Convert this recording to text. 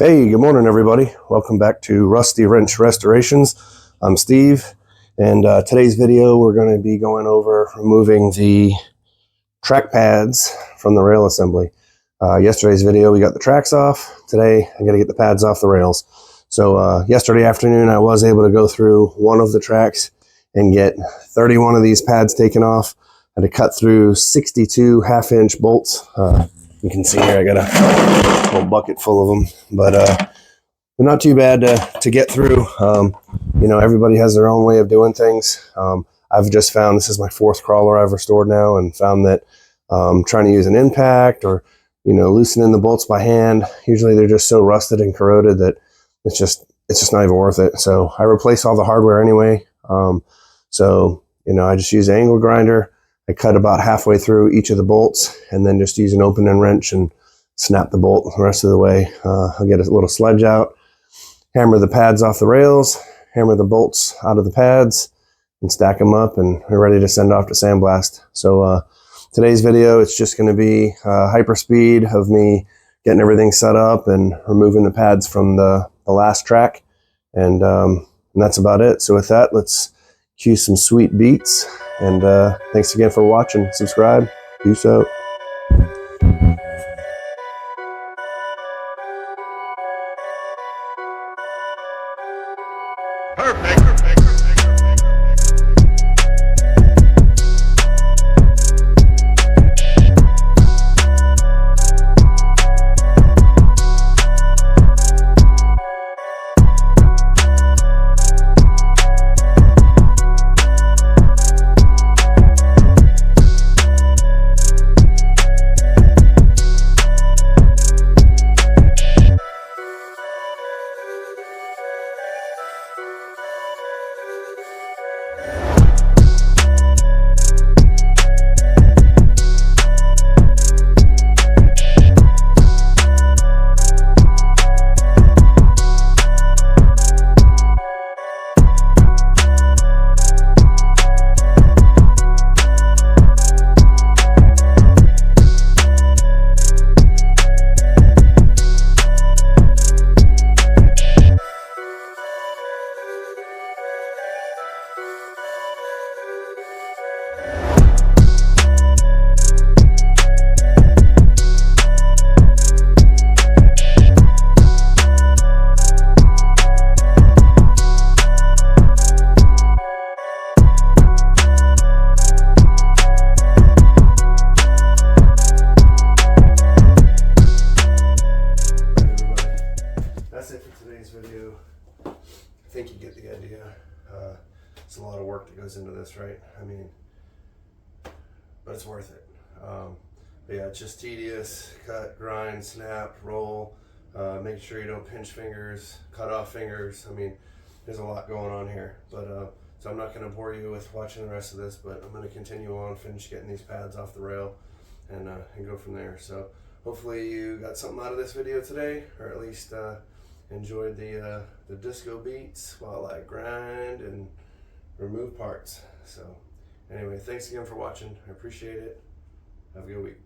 Hey, good morning everybody. Welcome back to Rusty Wrench Restorations. I'm Steve, and today's video we're going to be going over removing the track pads from the rail assembly. Yesterday's video we got the tracks off. Today I got to get the pads off the rails. So yesterday afternoon I was able to go through one of the tracks and get 31 of these pads taken off. I had to cut through 62 half-inch bolts. You can see here I got a whole bucket full of them, but they're not too bad to get through. You know, everybody has their own way of doing things. I've just found, this is my fourth crawler I've restored now, and found that trying to use an impact or, you know, loosening the bolts by hand, usually they're just so rusted and corroded that it's just not even worth it. So I replace all the hardware anyway. So, you know, I just use an angle grinder. I cut about halfway through each of the bolts and then just use an opening wrench and snap the bolt the rest of the way. I'll get a little sledge out, hammer the pads off the rails, hammer the bolts out of the pads, and stack them up, and we're ready to send off to sandblast. So today's video, it's just going to be hyper speed of me getting everything set up and removing the pads from the last track, and that's about it. So with that, let's cue some sweet beats, and thanks again for watching. Subscribe. Peace out. Perfect. Video. I think you get the idea. It's a lot of work that goes into this, right? I mean, but it's worth it. But yeah, it's just tedious. Cut, grind, snap, roll. Make sure you don't pinch fingers, cut off fingers. I mean, there's a lot going on here. But so I'm not going to bore you with watching the rest of this, but I'm going to continue on, finish getting these pads off the rail, and go from there. So hopefully you got something out of this video today, or at least enjoyed the disco beats while I grind and remove parts. So anyway, thanks again for watching. I appreciate it. Have a good week.